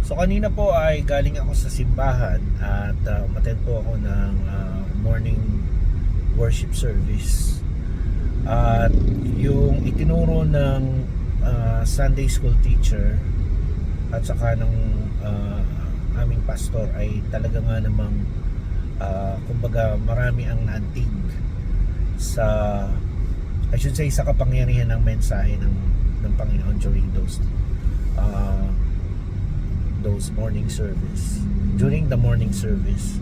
So kanina po ay galing ako sa simbahan at umattend po ako ng morning worship service. At yung itinuro ng Sunday school teacher at saka ng aming pastor ay talaga nga namang kumbaga marami ang naantig sa, I should say, sa kapangyarihan ng mensahe ng Panginoon during those morning service, during the morning service.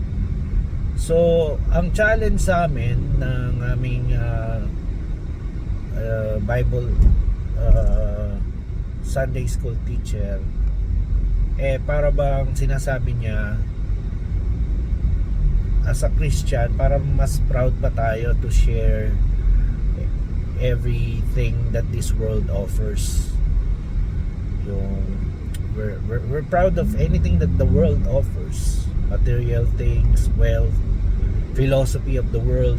So ang challenge sa amin ng aming Bible Sunday school teacher, para bang sinasabi niya, as a Christian, para mas proud pa tayo to share everything that this world offers. We're proud of anything that the world offers, material things, wealth, philosophy of the world.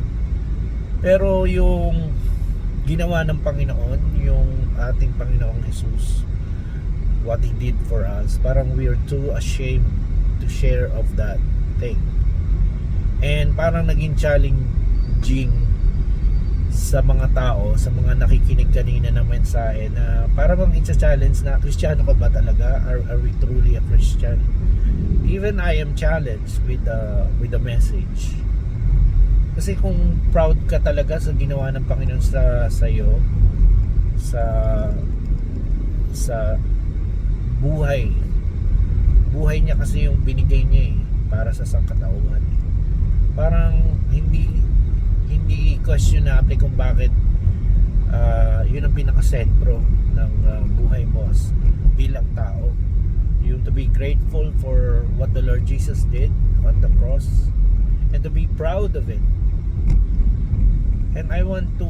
Pero yung ginawa ng Panginoon, yung ating Panginoong Jesus, what He did for us, parang we're too ashamed to share of that thing. And parang naging challenging sa mga tao, sa mga nakikinig kanina ng mensahe, na parang i-challenge na, Kristiyano ka ba talaga? Are we truly a Christian? Even I am challenged with the message. Kasi kung proud ka talaga sa ginawa ng Panginoon sa iyo, sa buhay niya, kasi yung binigay niya para sa sangkatauhan. Parang hindi questionable kung bakit yun ang pinakasentro ng buhay mo bilang tao. You to be grateful for what the Lord Jesus did on the cross and to be proud of it. And I want to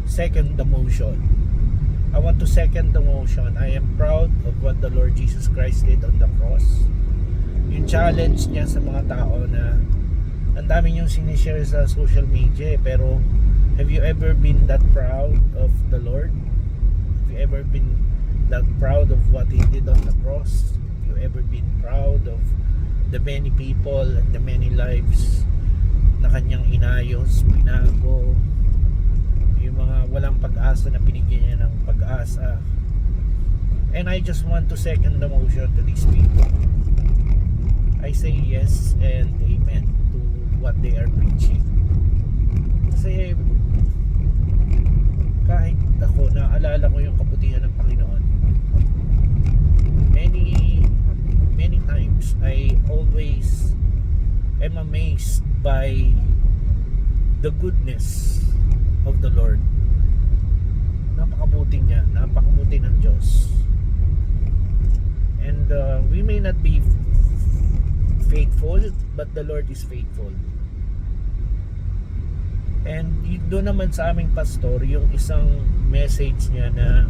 second the motion. I am proud of what the Lord Jesus Christ did on the cross. Yung challenge niya sa mga tao na ang dami niyong sinishare sa social media, pero have you ever been that proud of the Lord? Have you ever been that proud of what He did on the cross? Have you ever been proud of the many people and the many lives na kanyang inayos, binago, yung mga walang pag-asa na binigyan niya ng pag-asa? And I just want to second the motion to these people. I say yes and amen to what they are preaching. Kasi kahit ako, naalala ko yung kabutihan ng Panginoon. Many times I always am amazed by the goodness of the Lord. Napakabuti niya, napakabuti ng Diyos. And we may not be faithful, but the Lord is faithful. And doon naman sa aming pastor, yung isang message niya na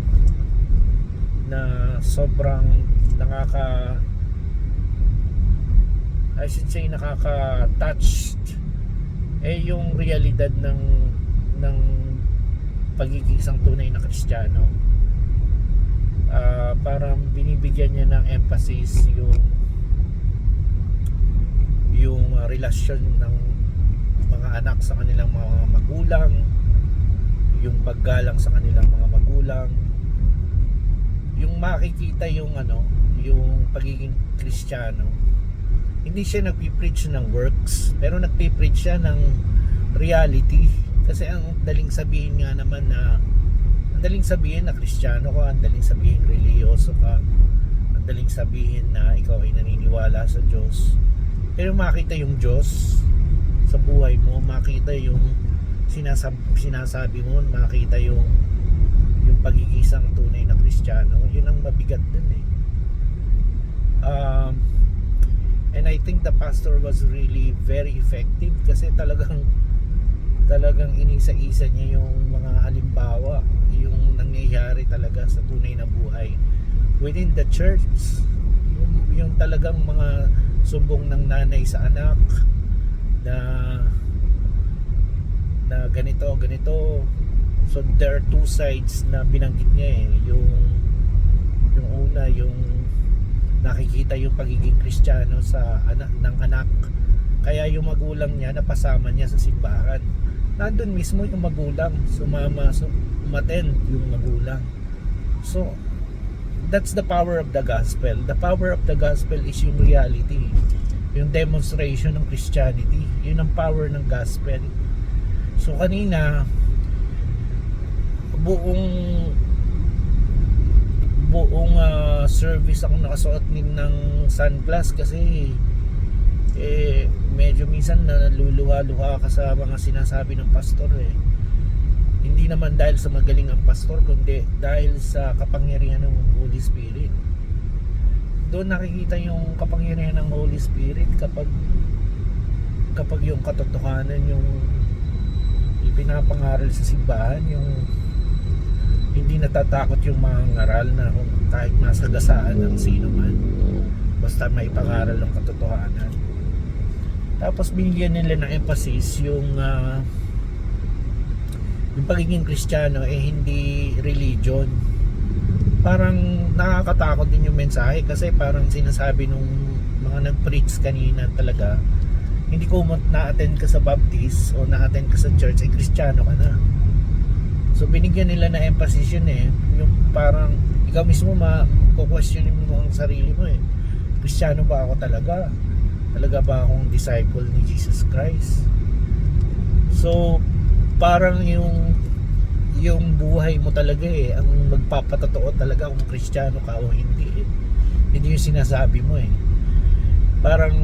sobrang nakaka-touched, yung realidad ng pagiging isang tunay na Kristiyano. Parang binibigyan niya ng emphasis yung relasyon ng mga anak sa kanilang mga magulang, yung paggalang sa kanilang mga magulang, yung makikita yung pagiging Kristiyano. Hindi siya nagpi-preach ng works, pero nagpi-preach siya ng reality. Kasi ang daling sabihin nga naman na Kristiyano ka, ang daling sabihin reliyoso ka, ang daling sabihin na ikaw ay naniniwala sa Diyos. Pero makita yung Diyos sa buhay mo, makita yung sinasabi mo, makita yung pagiging isang tunay na Kristiyano, yun ang mabigat dun and I think the pastor was really very effective, kasi talagang inisa-isa niya yung mga halimbawa, yung nangyayari talaga sa tunay na buhay within the church, yung talagang mga sumbong ng nanay sa anak na ganito. So there are two sides na binanggit niya yung una, yung nakikita yung pagiging Kristiyano sa anak ng anak. Kaya yung magulang niya napasama niya sa simbahan. Nandun mismo yung magulang, umattend yung magulang. So that's the power of the gospel. The power of the gospel is yung reality, yung demonstration ng Christianity. Yun ang power ng gospel. So kanina buong service ako nakasuot din ng sunglass kasi medyo minsan naluluha-luha ka sa mga sinasabi ng pastor Hindi naman dahil sa magaling ang pastor, kundi dahil sa kapangyarihan ng Holy Spirit. Doon nakikita yung kapangyarihan ng Holy Spirit kapag yung katotohanan, yung ipinapangaral sa simbahan, yung hindi natatakot yung mga ngaral na kung kahit masagasaan ng sino man, basta may pangaral ng katotohanan. Tapos binigyan nila ng emphasis yung pagiging Kristiyano hindi religion. Parang nakakatakot din yung mensahe kasi parang sinasabi nung mga nag-preach kanina talaga, hindi ko na-attend ka sa Baptist o na-attend ka sa church, Kristiyano ka na. So binigyan nila na emphasis yun yung parang ikaw mismo ko-questionin mo ang sarili mo Kristiyano ba ako talaga? Talaga ba akong disciple ni Jesus Christ? So parang yung buhay mo talaga ang magpapatotoo talaga kung Kristiyano ka o hindi Hindi yung sinasabi mo Parang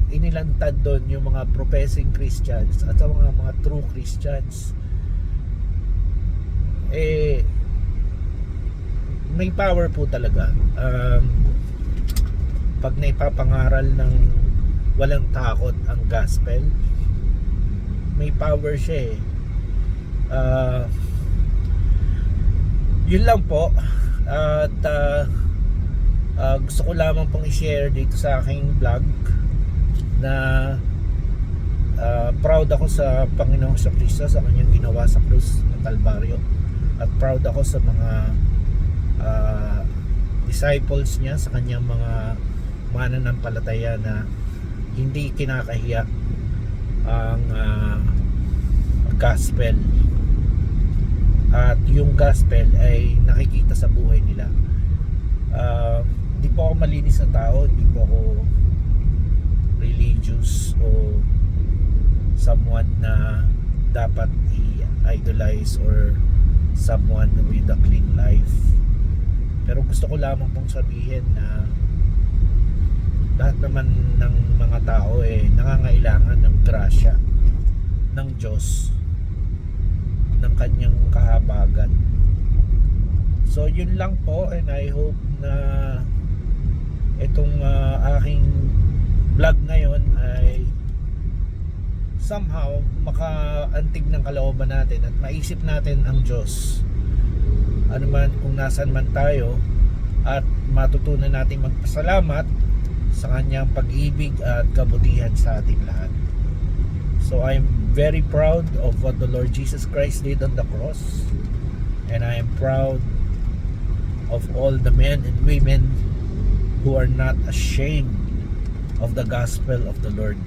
inilantad doon yung mga professing Christians at mga true Christians. May power po talaga pag naipapangaral ng walang takot ang gospel. May power siya yun lang po. At gusto ko lamang pong i-share dito sa aking vlog na proud ako sa Panginoong Kristo sa kanyang ginawa sa krus ng Kalbaryo, at proud ako sa mga disciples niya, sa kanyang mga mananampalataya na hindi kinakahiya ang gospel, at yung gospel ay nakikita sa buhay nila. Hindi po ako malinis na tao, hindi po ako religious o someone na dapat i-idolize or someone with a clean life. Pero gusto ko lamang pong sabihin na lahat naman ng mga tao nangangailangan ng grasya ng Diyos, ng kanyang kahabagan. So yun lang po, and I hope na itong aking vlog ngayon ay somehow makaantig ng kalooban natin at maisip natin ang Diyos ano man kung nasan man tayo, at matutunan natin magpasalamat sa kanyang pag-ibig at kabutihan sa ating lahat. So I'm very proud of what the Lord Jesus Christ did on the cross, and I am proud of all the men and women who are not ashamed of the gospel of the Lord.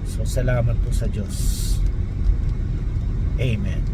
So salamat po sa Diyos. Amen.